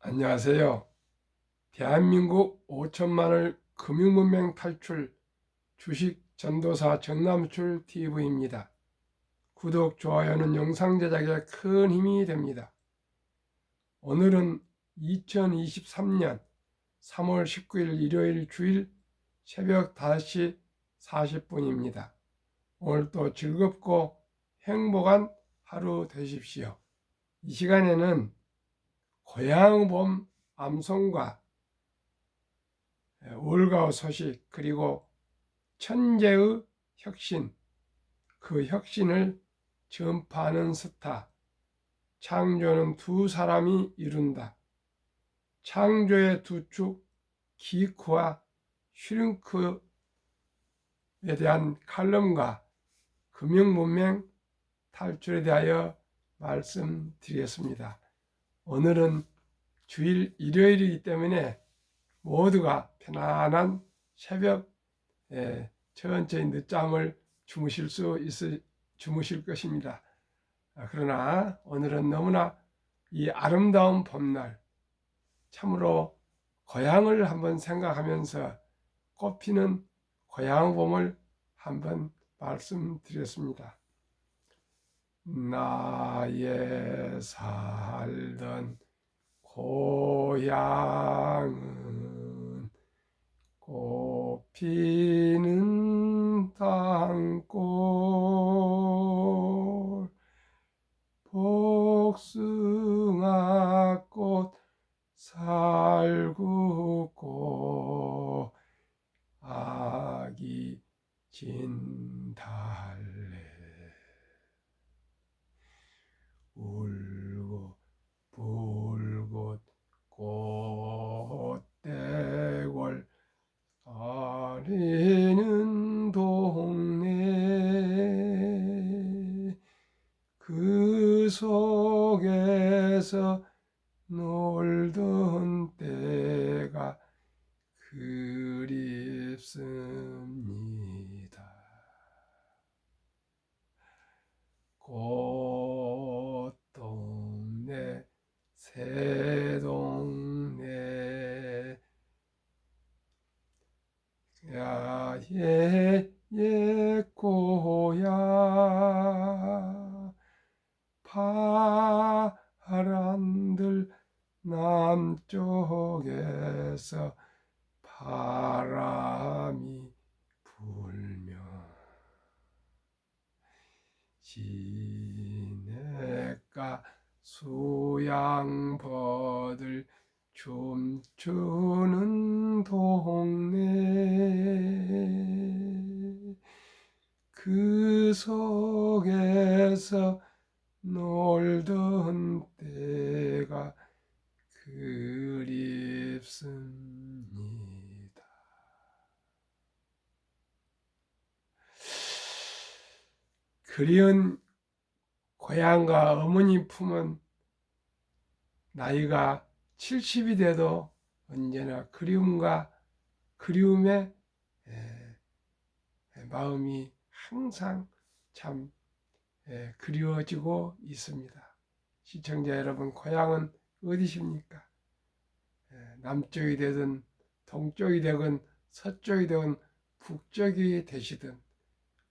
안녕하세요. 대한민국 5천만을 금융문맹 탈출 주식 전도사 정남출 TV입니다. 구독, 좋아요는 영상 제작에 큰 힘이 됩니다. 오늘은 2023년 3월 19일 일요일 주일 새벽 5시 40분입니다. 오늘도 즐겁고 행복한 하루 되십시오. 이 시간에는 고향봄 암송과 월가의 소식 그리고 천재의 혁신, 그 혁신을 전파하는 스타, 창조는 두 사람이 이룬다. 창조의 두 축, 기크와 슈링크에 대한 칼럼과 금융문맹 탈출에 대하여 말씀드리겠습니다. 오늘은 주일 일요일이기 때문에 모두가 편안한 새벽 천천히 늦잠을 주무실 것입니다. 그러나 오늘은 너무나 이 아름다운 봄날, 참으로 고향을 한번 생각하면서 꽃피는 고향봄을 한번 말씀드렸습니다. 나의 살던 고향은 꽃피는 땅골, 복숭아꽃 살구꽃, 아기 진달래 울고 불꽃 꽃대골 아리는 동네, 그 속에서 놀던 때가 그립습니다. 꽃동네 새동네 야의 옛 고향, 파란들 남쪽에서 바람이 불며 시냇가 수양버들 춤추는 동네, 그 속에서 놀던 때가 그립습니다. 그리운 고향과 어머니 품은 나이가 70이 돼도 언제나 그리움의 마음이 항상 참 그리워지고 있습니다. 시청자 여러분, 고향은 어디십니까? 남쪽이 되든 동쪽이 되든 서쪽이 되든 북쪽이 되시든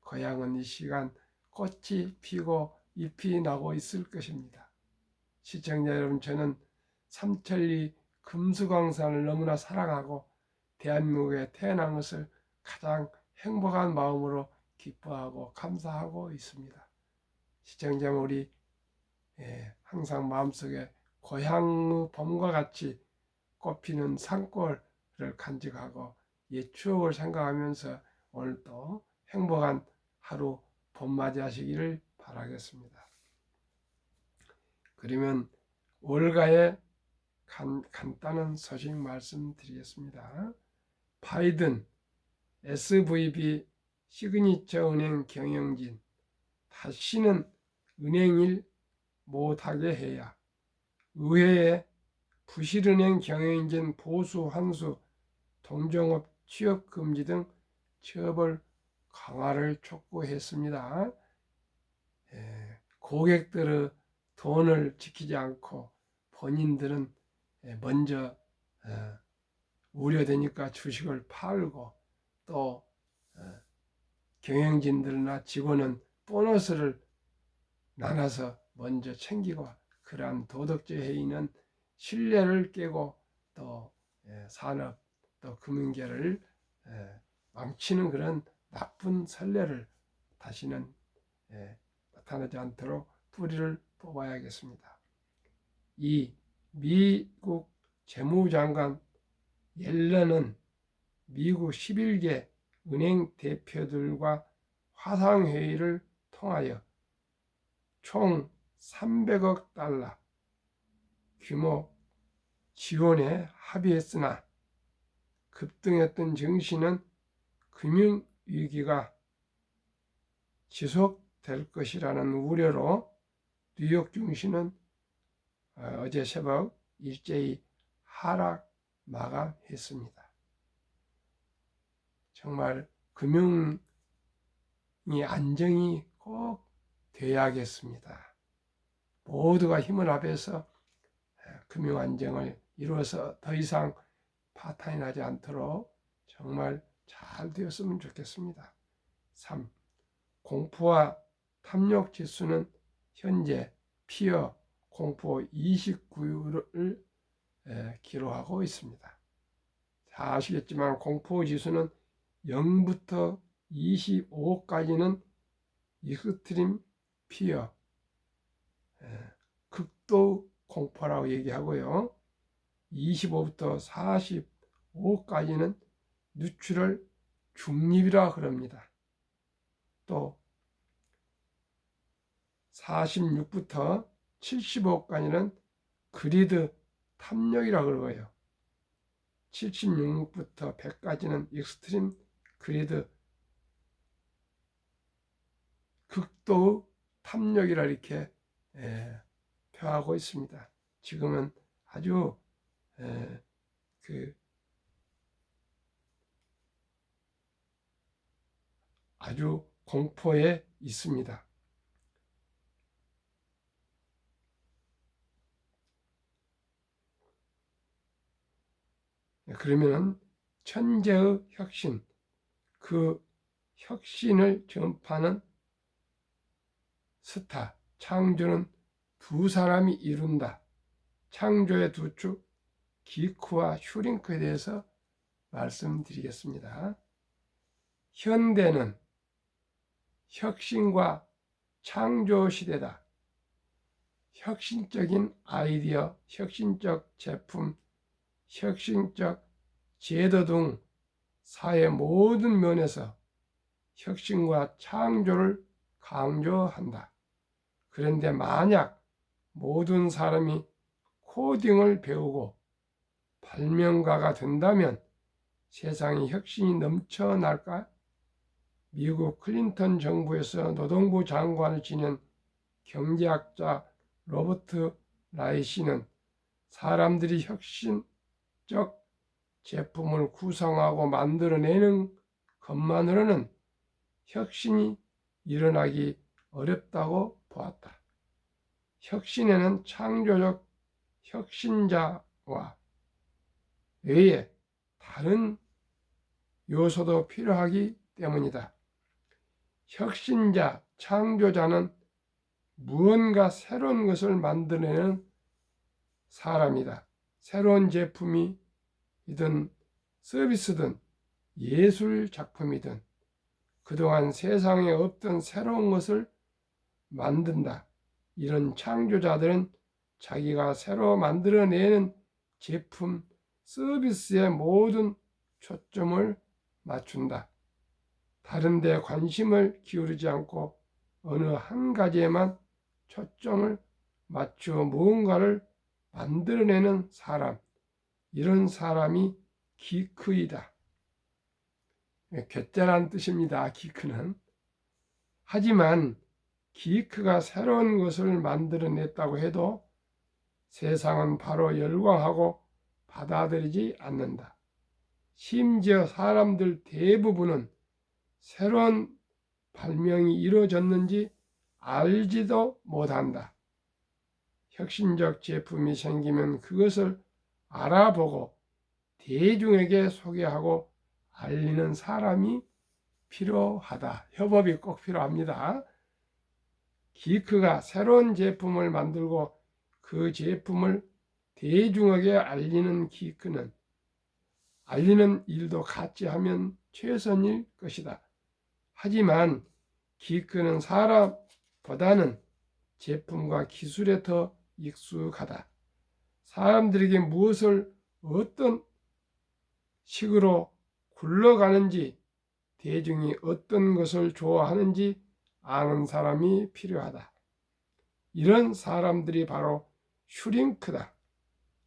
고향은 이 시간 꽃이 피고 잎이 나고 있을 것입니다. 시청자 여러분, 저는 삼천리 금수강산을 너무나 사랑하고 대한민국에 태어난 것을 가장 행복한 마음으로 기뻐하고 감사하고 있습니다. 시청자 우리 항상 마음속에 고향의 봄과 같이 꽃피는 산골을 간직하고 옛 추억을 생각하면서 오늘도 행복한 하루 봄맞이하시기를 바라겠습니다. 그러면 월가의 간단한 소식 말씀드리겠습니다. 바이든 SVB 시그니처 은행 경영진 다시는 은행일 못하게 해야, 의회에 부실은행 경영진 보수 환수, 동종업 취업 금지 등 처벌 강화를 촉구했습니다. 고객들의 돈을 지키지 않고 본인들은 먼저 우려되니까 주식을 팔고 또 경영진들이나 직원은 보너스를 나눠서 먼저 챙기고 그러한 도덕적 해이는 신뢰를 깨고 또 산업 또 금융계를 망치는 그런 나쁜 선례를 다시는 나타나지 않도록 뿌리를 뽑아야겠습니다. 이 미국 재무장관 옐런은 미국 11개 은행 대표들과 화상회의를 통하여 총 300억 달러 규모 지원에 합의했으나 급등했던 증시는 금융위기가 지속될 것이라는 우려로 뉴욕 증시는 어제 새벽 일제히 하락 마감했습니다. 정말 금융이 안정이 꼭 돼야겠습니다. 모두가 힘을 합해서 금융 안정을 이루어서 더 이상 파탄이 나지 않도록 정말 잘 되었으면 좋겠습니다. 3. 공포와 탐욕 지수는 현재 피어 공포 29를 기록하고 있습니다. 다 아시겠지만 공포 지수는 0부터 25까지는 익스트림 피어, 극도 공포라고 얘기하고요. 25부터 45까지는 뉴트럴 중립이라 그럽니다. 또 46부터 75까지는 그리드 탐욕이라 그러고요. 76부터 100까지는 익스트림 그리드 극도 탐욕이라 이렇게 표하고 있습니다. 지금은 아주 아주 공포에 있습니다. 그러면 천재의 혁신, 그 혁신을 전파하는 스타, 창조는 두 사람이 이룬다. 창조의 두 축, 기크와 슈링크에 대해서 말씀드리겠습니다. 현대는 혁신과 창조 시대다. 혁신적인 아이디어, 혁신적 제품, 혁신적 제도 등 사회 모든 면에서 혁신과 창조를 강조한다. 그런데 만약 모든 사람이 코딩을 배우고 발명가가 된다면 세상에 혁신이 넘쳐날까? 미국 클린턴 정부에서 노동부 장관을 지낸 경제학자 로버트 라이시는 사람들이 혁신적 제품을 구성하고 만들어내는 것만으로는 혁신이 일어나기 어렵다고 보았다. 혁신에는 창조적 혁신자와 외에 다른 요소도 필요하기 때문이다. 혁신자, 창조자는 무언가 새로운 것을 만들어내는 사람이다. 새로운 제품이든 서비스든 예술 작품이든 그동안 세상에 없던 새로운 것을 만든다. 이런 창조자들은 자기가 새로 만들어내는 제품, 서비스에 모든 초점을 맞춘다. 다른 데 관심을 기울이지 않고 어느 한 가지에만 초점을 맞추어 무언가를 만들어내는 사람, 이런 사람이 기크이다. 괴짜란 뜻입니다. 기크는. 하지만 기크가 새로운 것을 만들어냈다고 해도 세상은 바로 열광하고 받아들이지 않는다. 심지어 사람들 대부분은 새로운 발명이 이루어졌는지 알지도 못한다. 혁신적 제품이 생기면 그것을 알아보고 대중에게 소개하고 알리는 사람이 필요하다. 협업이 꼭 필요합니다. 기크가 새로운 제품을 만들고 그 제품을 대중에게 알리는 기크는 알리는 일도 같이 하면 최선일 것이다. 하지만 기크는 사람보다는 제품과 기술에 더 익숙하다. 사람들에게 무엇을 어떤 식으로 굴러가는지, 대중이 어떤 것을 좋아하는지 아는 사람이 필요하다. 이런 사람들이 바로 슈링크다.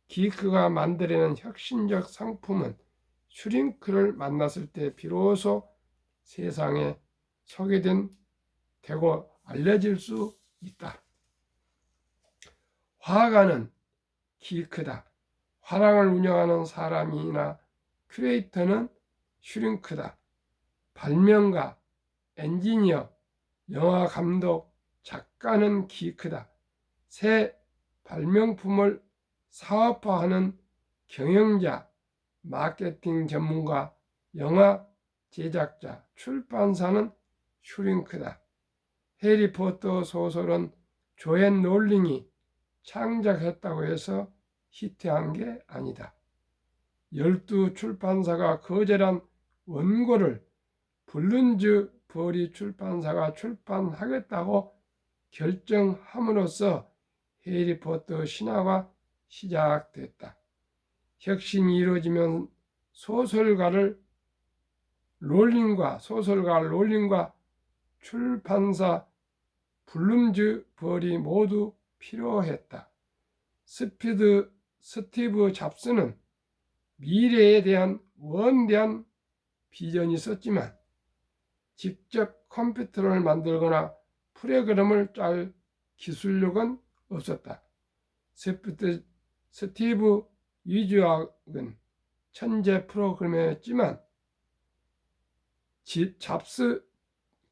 기크가 만들어낸 혁신적 상품은 슈링크를 만났을 때 비로소 세상에 소개되고 알려질 수 있다. 화가는 기크다. 화廊을 운영하는 사람이나 큐레이터는 슈링크다. 발명가, 엔지니어, 영화 감독, 작가는 기크다. 새 발명품을 사업화하는 경영자, 마케팅 전문가, 영화 제작자, 출판사는 슈링크다. 해리포터 소설은 조앤 롤링이 창작했다고 해서 히트한 게 아니다. 12 출판사가 거절한 원고를 블룬즈 버리 출판사가 출판하겠다고 결정함으로써 해리포터 신화가 시작됐다. 혁신이 이루어지면 소설가 롤링과 출판사 블룸즈 버리 모두 필요했다. 스티브 잡스는 미래에 대한 원대한 비전이 있었지만 직접 컴퓨터를 만들거나 프로그램을 짤 기술력은 없었다. 스티브 위즈악은 천재 프로그래머였지만 잡스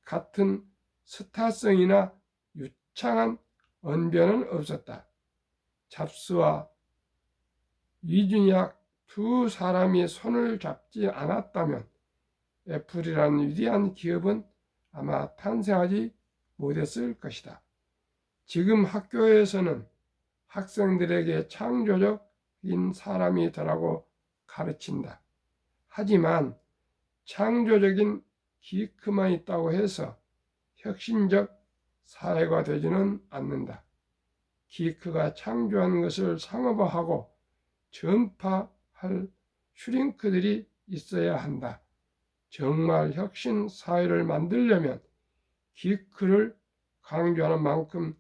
같은 스타성이나 유창한 언변은 없었다. 잡스와 위즈약 두 사람이 손을 잡지 않았다면 애플이라는 위대한 기업은 아마 탄생하지 못했을 것이다. 지금 학교에서는 학생들에게 창조적인 사람이 되라고 가르친다. 하지만 창조적인 기크만 있다고 해서 혁신적 사회가 되지는 않는다. 기크가 창조한 것을 상업화하고 전파할 슈링크들이 있어야 한다. 정말 혁신 사회를 만들려면 기크를 강조하는 만큼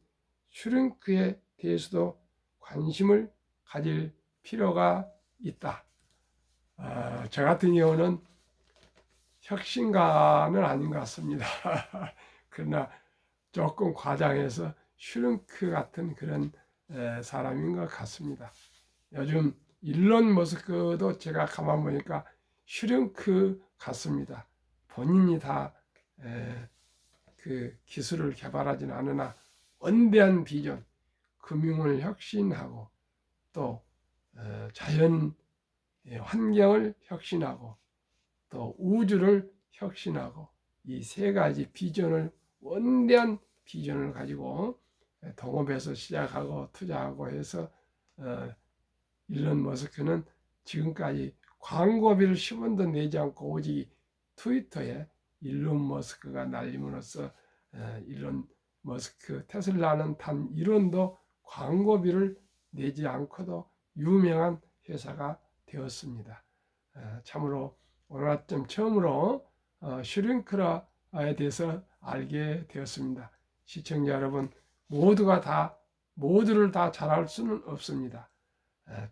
슈링크에 대해서도 관심을 가질 필요가 있다. 저 같은 경우는 혁신가는 아닌 것 같습니다. 그러나 조금 과장해서 슈링크 같은 그런 사람인 것 같습니다. 요즘 일론 머스크도 제가 가만 보니까 슈링크 같습니다. 본인이 다 그 기술을 개발하지는 않으나 원대한 비전, 금융을 혁신하고 또 자연 환경을 혁신하고 또 우주를 혁신하고 이 세 가지 비전을 원대한 비전을 가지고 동업해서 시작하고 투자하고 해서 일론 머스크는 지금까지 광고비를 10원도 내지 않고 오직 트위터에 일론 머스크가 날림으로써 일론 머스크 테슬라는 단 1원도 광고비를 내지 않고도 유명한 회사가 되었습니다. 참으로 오늘 아침 처음으로 슈링크라에 대해서 알게 되었습니다. 시청자 여러분, 모두를 다 잘할 수는 없습니다.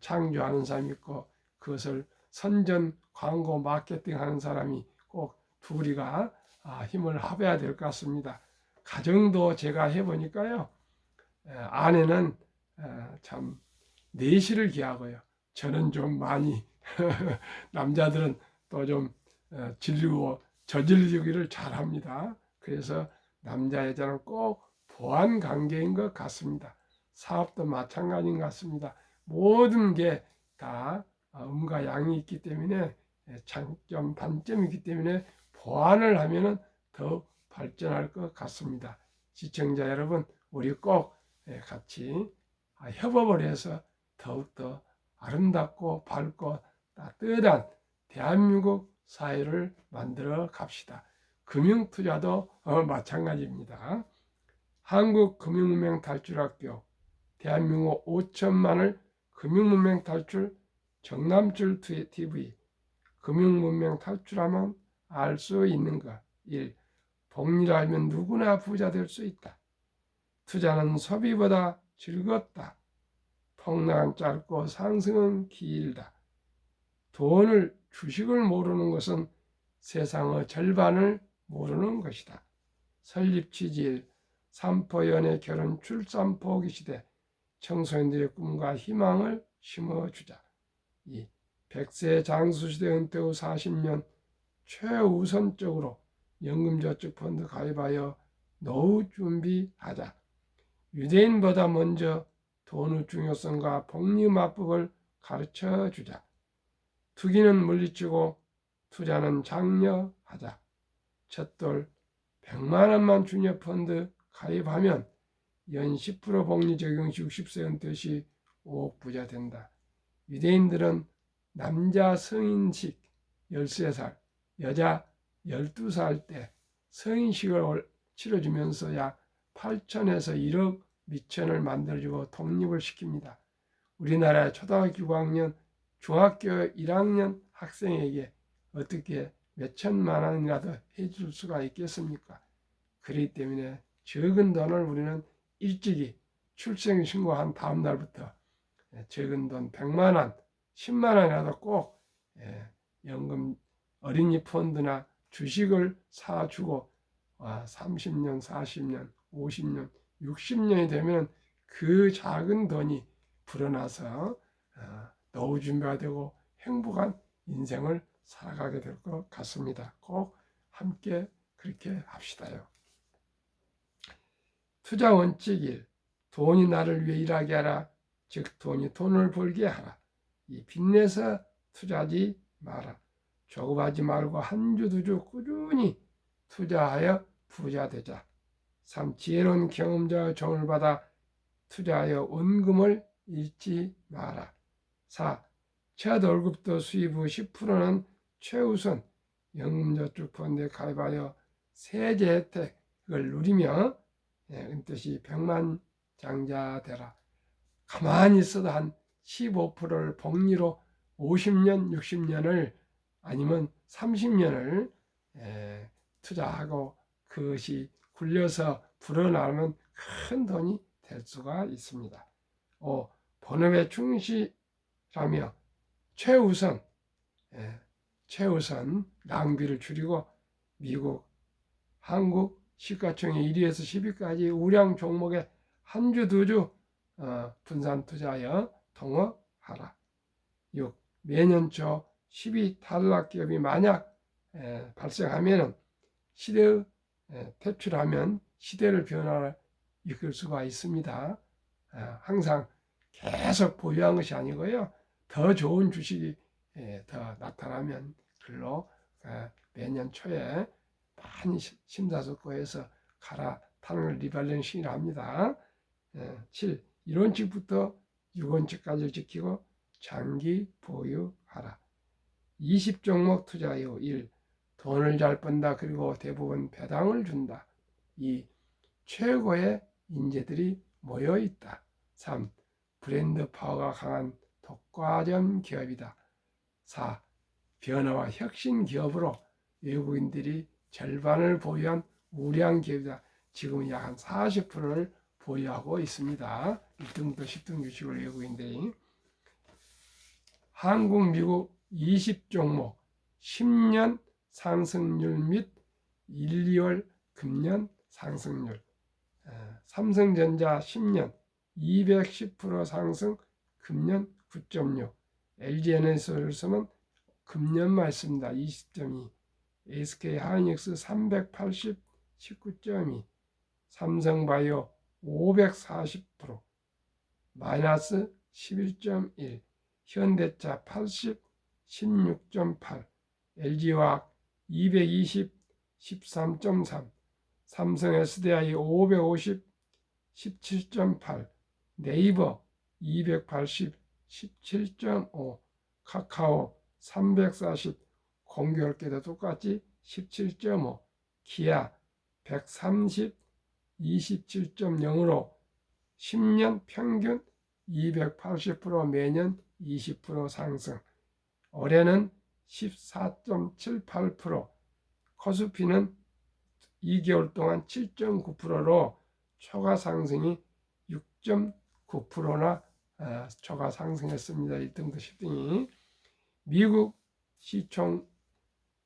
창조하는 사람이 있고 그것을 선전, 광고, 마케팅 하는 사람이 꼭 둘이가 힘을 합해야 될 것 같습니다. 가정도 제가 해보니까요, 아내는 참 내실을 기하고요. 저는 좀 많이 남자들은 또 좀 질리고 저질리기를 잘합니다. 그래서 남자 여자는 꼭 보완 관계인 것 같습니다. 사업도 마찬가지인 것 같습니다. 모든 게 다 음과 양이 있기 때문에 장점, 단점이 있기 때문에 보완을 하면은 더 발전할 것 같습니다. 시청자 여러분, 우리 꼭 같이 협업을 해서 더욱더 아름답고 밝고 따뜻한 대한민국 사회를 만들어 갑시다. 금융투자도 마찬가지입니다. 한국금융문명 탈출학교, 대한민국 5천만을 금융문명 탈출 정남출 TV, 금융문명 탈출하면 알 수 있는 것. 1. 복리를 알면 누구나 부자 될 수 있다. 투자는 소비보다 즐겁다. 폭락은 짧고 상승은 길다. 돈을, 주식을 모르는 것은 세상의 절반을 모르는 것이다. 설립 취지일, 삼포 연애 결혼 출산 포기 시대, 청소년들의 꿈과 희망을 심어주자. 2. 100세 장수시대 은퇴 후 40년 최우선적으로 연금저축펀드 가입하여 노후 준비하자. 유대인보다 먼저 돈의 중요성과 복리마법을 가르쳐주자. 투기는 물리치고 투자는 장려하자. 첫돌 100만 원만 주녀펀드 가입하면 연 10% 복리 적용 시 60세 은퇴 시 5억 부자 된다. 유대인들은 남자 성인식 13살, 여자 12살 때 성인식을 치러주면서 약 8천에서 1억 미천을 만들어주고 독립을 시킵니다. 우리나라의 초등학교 6학년, 중학교 1학년 학생에게 어떻게 몇 천만 원이라도 해줄 수가 있겠습니까? 그렇기 때문에 적은 돈을 우리는 일찍이 출생신고한 다음 날부터 적은 돈 100만 원, 10만 원이라도 꼭 연금 어린이 펀드나 주식을 사주고 30년, 40년, 50년, 60년이 되면 그 작은 돈이 불어나서 노후 준비가 되고 행복한 인생을 살아가게 될 것 같습니다. 꼭 함께 그렇게 합시다요. 투자 원칙 1. 돈이 나를 위해 일하게 하라. 즉 돈이 돈을 벌게 하라. 이 빚내서 투자하지 마라. 조급하지 말고 한 주 두 주 꾸준히 투자하여 부자 되자. 3. 지혜로운 경험자의 조언을 받아 투자하여 원금을 잃지 마라. 4. 첫 월급도 수입 후 10%는 최우선 연금저축펀드에 가입하여 세제 혜택을 누리며 은퇴시 백만장자 되라. 가만히 있어도 한 15%를 복리로 50년, 60년을 아니면 30년을 투자하고 그것이 굴려서 불어나면 큰 돈이 될 수가 있습니다. 5. 본업에 충실하며 최우선 낭비를 줄이고 미국, 한국 시가총액 1위에서 10위까지 우량 종목에 한 주, 두 주 분산 투자하여 통업하라. 6. 매년 초 10위 탈락 기업이 만약 발생하면 시대의 퇴출하면 시대를 변화를 이끌 수가 있습니다. 항상 계속 보유한 것이 아니고요. 더 좋은 주식이 더 나타나면 글로 매년 초에 많이 심사숙고해서 갈아타는 걸 리밸런싱이라 합니다. 7. 1원칙부터 6원칙까지를 지키고 장기 보유하라. 20종목 투자 이후 1. 돈을 잘 번다. 그리고 대부분 배당을 준다. 2. 최고의 인재들이 모여있다. 3. 브랜드 파워가 강한 독과점 기업이다. 4. 변화와 혁신 기업으로 외국인들이 절반을 보유한 우량 기업이다. 지금 약 한 40%를 보유하고 있습니다. 1등부터 10등 주식을 외국인들이. 한국, 미국 20종목 10년 상승률 및 1, 2월 금년 상승률. 삼성전자 10년 210% 상승, 금년 9.6. LG에너지솔루션은 금년만 있습니다. 20.2. SK 하이닉스 380, 19.2. 삼성바이오 540%, 마이너스 11.1. 현대차 80, 16.8, LG화학 220, 13.3, 삼성 SDI 550, 17.8, 네이버 280, 17.5, 카카오 340, 공교할 때도 똑같이 17.5, 기아 130, 27.0으로 10년 평균 280% 매년 20% 상승. 올해는 14.78%, 코스피는 2개월 동안 7.9%로 초과 상승이 6.9%나 초과 상승했습니다. 1등도 10등이. 미국 시총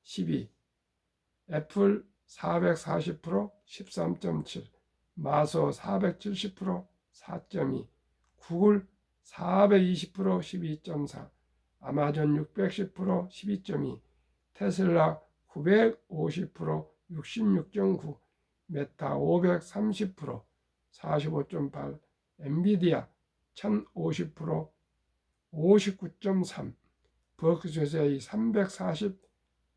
12, 애플 440%, 13.7, 마소 470%, 4.2, 구글 420%, 12.4, 아마존 610%, 12.2, 테슬라 950%, 66.9, 메타 530%, 45.8, 엔비디아 1050%, 59.3, 버크셔세이 340,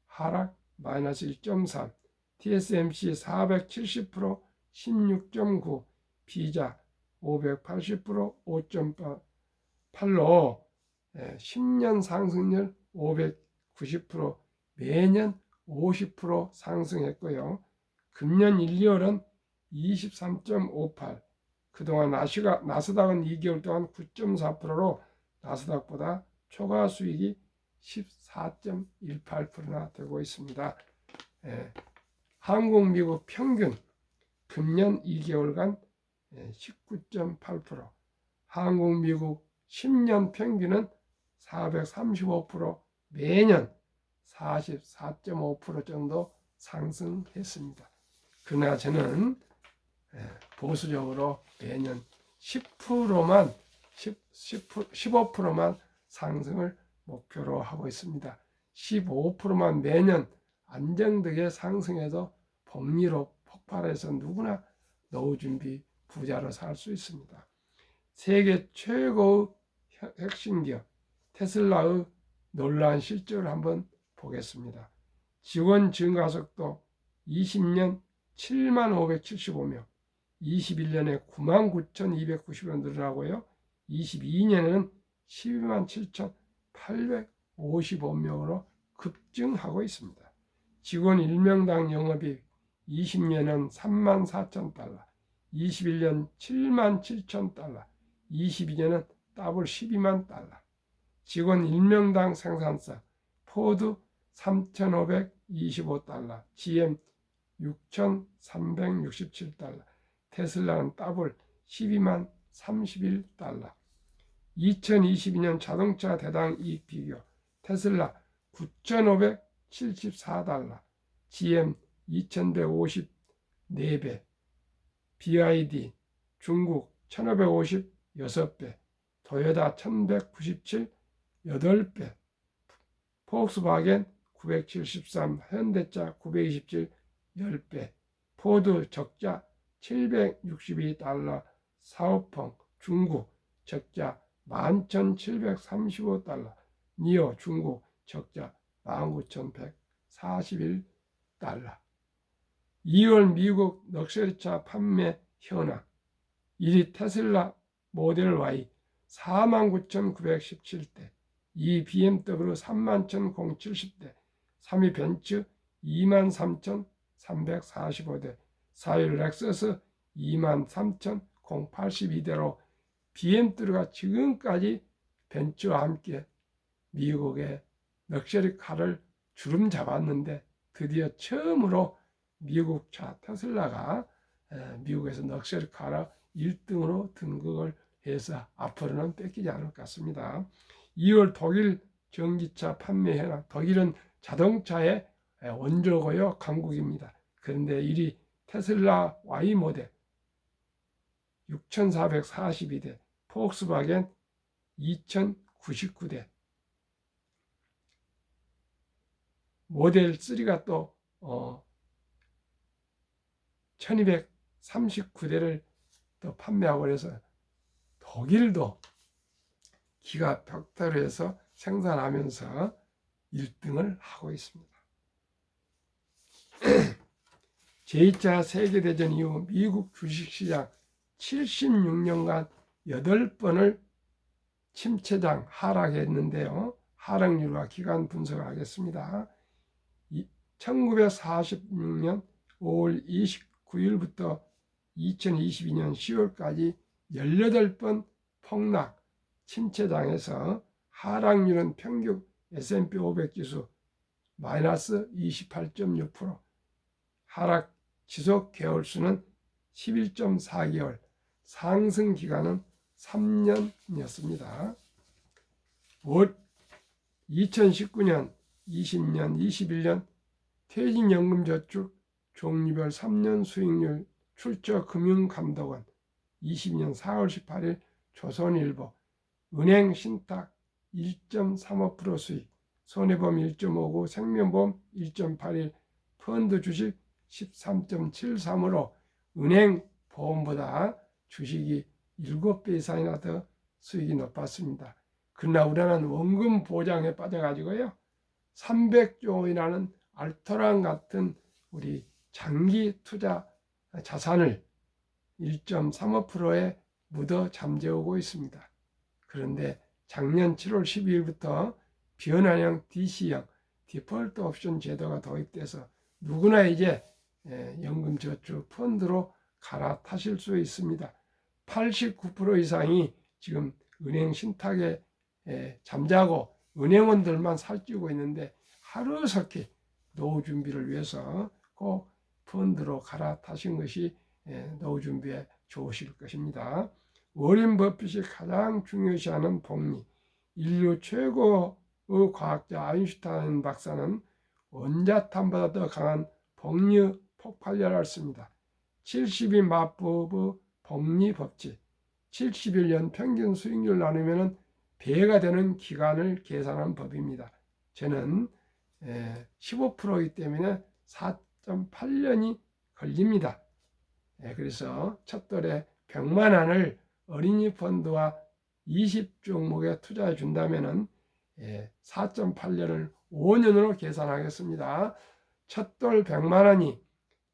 하락 마이너스 1.3, TSMC 470%, 16.9, 비자 580%, 5.8로 10년 상승률 590%, 매년 50% 상승했고요. 금년 1, 2월은 23.58, 그동안 나스닥은 2개월 동안 9.4%로 나스닥보다 초과 수익이 14.18%나 되고 있습니다. 한국, 미국 평균 금년 2개월간 19.8%, 한국, 미국 10년 평균은 435%, 매년 44.5% 정도 상승했습니다. 그러나 저는 보수적으로 매년 10%만 15%만 상승을 목표로 하고 있습니다. 15%만 매년 안정되게 상승해도 복리로 폭발해서 누구나 노후 준비 부자로 살 수 있습니다. 세계 최고의 핵심 기업 테슬라의 놀라운 실적을 한번 보겠습니다. 직원 증가 속도 20년 7만 575명, 21년에 9만 9,290명 늘어나고요. 22년에는 12만 7,855명으로 급증하고 있습니다. 직원 1명당 영업이익 20년은 3만 4천 달러, 21년 7만 7천 달러, 22년은 더블 12만 달러. 직원 1명당 생산성 포드 3,525달러, GM 6,367달러, 테슬라는 더블 12만 31달러. 2022년 자동차 대당 이익 비교 테슬라 9,574달러, GM 2,154배, BYD 중국 1,556배, 도요타 1,197 8배, 폭스바겐 973, 현대차 927 10배, 포드 적자 762달러, 사오펑 중국 적자 11,735달러, 니오 중국 적자 19,141달러. 2월 미국 럭셔리차 판매 현황 1위 테슬라 모델 Y 49,917대, 2위 BMW 31,070대, 3위 벤츠 23,345대, 4위 렉서스 23,082대로 BMW가 지금까지 벤츠와 함께 미국의 럭셔리 카를 주름 잡았는데 드디어 처음으로 미국 차 테슬라가 미국에서 럭셔리 카로 1등으로 등극을 해서 앞으로는 뺏기지 않을 것 같습니다. 2월 독일 전기차 판매 현황, 독일은 자동차의 원조고요, 강국입니다. 그런데 1위 테슬라 Y 모델 6,442대, 폭스바겐 2,099대, 모델 3가 또 1239대를 또 판매하고 그래서 독일도 기가 벽타로에서 생산하면서 1등을 하고 있습니다. 제2차 세계대전 이후 미국 주식시장 76년간 8번을 침체장 하락했는데요. 하락률과 기간 분석을 하겠습니다. 1946년 5월 29일부터 2022년 10월까지 18번 폭락 침체장에서 하락률은 평균 S&P 500 지수 마이너스 28.6%, 하락 지속 개월수는 11.4개월, 상승 기간은 3년이었습니다. 2019년, 20년, 21년 퇴직연금저축 종류별 3년 수익률 출처금융감독원 20년 4월 18일 조선일보 은행 신탁 1.35% 수익, 손해보험 1.59, 생명보험 1.81, 펀드 주식 13.73으로 은행 보험보다 주식이 7배 이상이나 더 수익이 높았습니다. 그러나 우리나라는 원금 보장에 빠져가지고요, 300조 원이라는 알토란 같은 우리 장기 투자 자산을 1.35%에 묻어 잠재우고 있습니다. 그런데 작년 7월 12일부터 변환형 DC형 디폴트 옵션 제도가 도입돼서 누구나 이제 연금저축 펀드로 갈아타실 수 있습니다. 89% 이상이 지금 은행 신탁에 잠자고 은행원들만 살찌고 있는데 하루속히 노후 준비를 위해서 꼭 펀드로 갈아타신 것이 노후 준비에 좋으실 것입니다. 워렌 버핏이 가장 중요시하는 복리, 인류 최고의 과학자 아인슈타인 박사는 원자탄보다 더 강한 복리 폭발력을 씁니다. 70이 맞법의 복리 법칙, 71년 평균 수익률 나누면 배가 되는 기간을 계산한 법입니다. 저는 15%이기 때문에 4.8년이 걸립니다. 그래서 첫돌에 100만 원을 어린이 펀드와 20종목에 투자해 준다면 4.8년을 5년으로 계산하겠습니다. 첫돌 100만 원이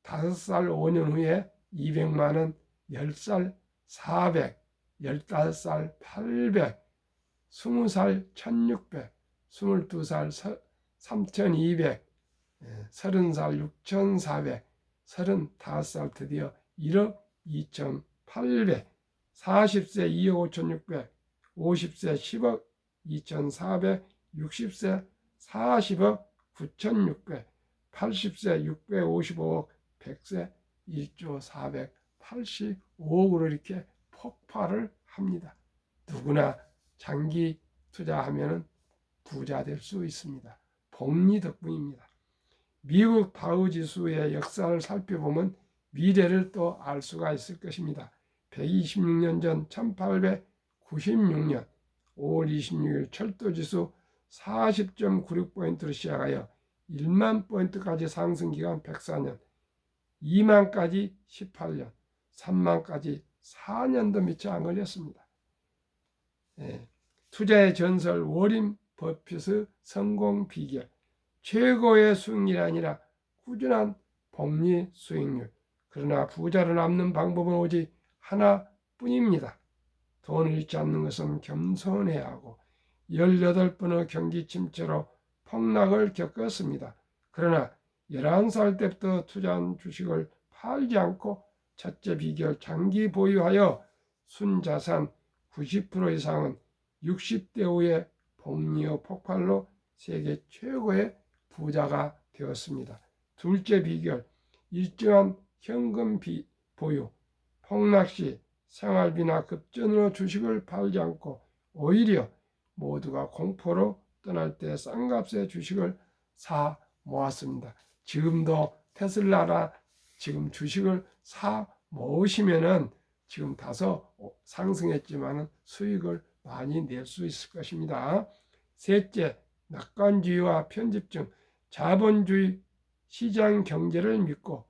5살 5년 후에 200만 원, 10살 400, 15살 800, 20살 1600, 22살 3200, 30살 6400, 35살 드디어 1억 2800, 40세 2억 5600, 50세 10억 2400, 60세 40억 9600, 80세 655억, 100세 1조 485억으로 이렇게 폭발을 합니다. 누구나 장기 투자하면 부자 될 수 있습니다. 복리 덕분입니다. 미국 다우지수의 역사를 살펴보면 미래를 또 알 수가 있을 것입니다. 126년 전 1896년 5월 26일 철도지수 40.96포인트로 시작하여 1만 포인트까지 상승기간 104년, 2만까지 18년, 3만까지 4년도 미처 안 걸렸습니다. 투자의 전설 워렌 버핏의 성공 비결, 최고의 수익률이 아니라 꾸준한 복리 수익률. 그러나 부자를 남는 방법은 오직 하나뿐입니다. 돈을 잃지 않는 것은 겸손해야 하고 18번의 경기 침체로 폭락을 겪었습니다. 그러나 11살 때부터 투자한 주식을 팔지 않고 첫째 비결 장기 보유하여 순자산 90% 이상은 60대 후에 복리의 폭발로 세계 최고의 부자가 되었습니다. 둘째 비결 일정한 현금 보유, 폭락시 생활비나 급전으로 주식을 팔지 않고 오히려 모두가 공포로 떠날 때 싼 값에 주식을 사 모았습니다. 지금도 테슬라나 지금 주식을 사 모으시면은 지금 다소 상승했지만 수익을 많이 낼 수 있을 것입니다. 셋째, 낙관주의와 편집증, 자본주의 시장 경제를 믿고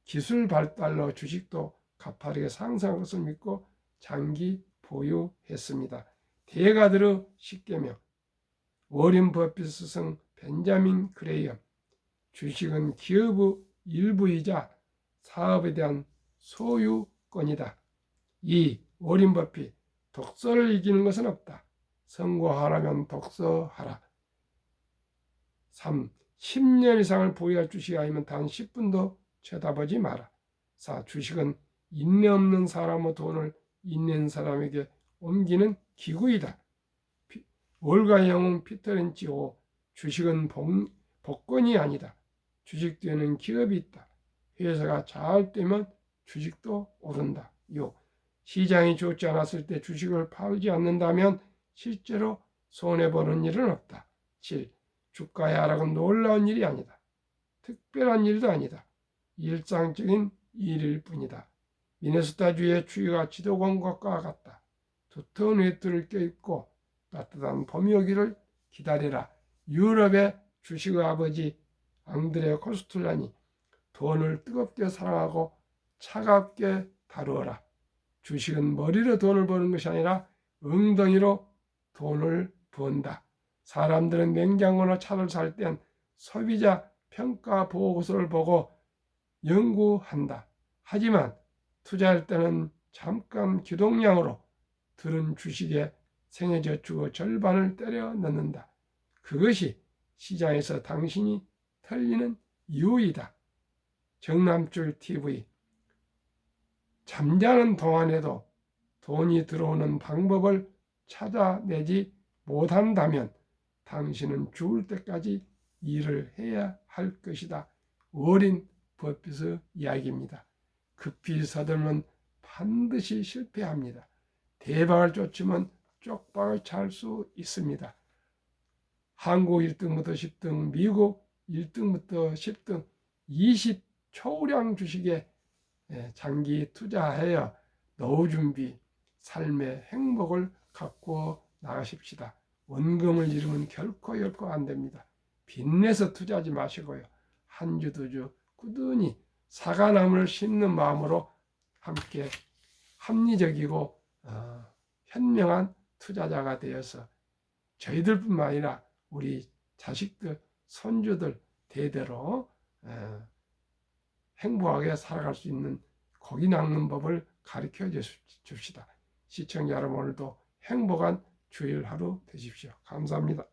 기술 발달로 주식도 가파르게 상승한 것을 믿고 장기 보유했습니다. 대가들의 십계명, 워렌 버핏 스승 벤자민 그레이엄, 주식은 기업의 일부이자 사업에 대한 소유권이다. 2. 워렌 버핏, 독서를 이기는 것은 없다. 선고하라면 독서하라. 3. 10년 이상을 보유할 주식이 아니면 단 10분도 쳐다보지 마라. 4. 주식은 인내 없는 사람의 돈을 인내 있는 사람에게 옮기는 기구이다. 월가영웅 피터 린치 5. 주식은 복권이 아니다. 주식 뒤에는 기업이 있다. 회사가 잘 되면 주식도 오른다. 6. 시장이 좋지 않았을 때 주식을 팔지 않는다면 실제로 손해보는 일은 없다. 7. 주가의 하락은 놀라운 일이 아니다. 특별한 일도 아니다. 일상적인 일일 뿐이다. 미네소타주의 추위가 지도권 것과 같다. 두터운 외투를 껴입고 따뜻한 봄이 오기를 기다리라. 유럽의 주식의 아버지 앙드레 코스툴란이 돈을 뜨겁게 사랑하고 차갑게 다루어라. 주식은 머리로 돈을 버는 것이 아니라 엉덩이로 돈을 번다. 사람들은 냉장고나 차를 살 땐 소비자 평가 보고서를 보고 연구한다. 하지만 투자할 때는 잠깐 기동량으로 들은 주식의 생애저축의 절반을 때려 넣는다. 그것이 시장에서 당신이 털리는 이유이다. 정남줄 TV. 잠자는 동안에도 돈이 들어오는 방법을 찾아내지 못한다면 당신은 죽을 때까지 일을 해야 할 것이다. 워렌 버핏의 이야기입니다. 급히 서들면 반드시 실패합니다. 대박을 쫓으면 쪽박을 찰 수 있습니다. 한국 1등부터 10등, 미국 1등부터 10등, 20 초우량 주식에 장기 투자하여 노후 준비, 삶의 행복을 갖고 나가십시다. 원금을 잃으면 결코 안 됩니다. 빚내서 투자하지 마시고요. 한 주 두 주 꾸준히 사과나무를 심는 마음으로 함께 합리적이고 현명한 투자자가 되어서 저희들뿐만 아니라 우리 자식들, 손주들 대대로 행복하게 살아갈 수 있는 고기 낚는 법을 가르쳐 줍시다. 시청자 여러분, 오늘도 행복한 주일 하루 되십시오. 감사합니다.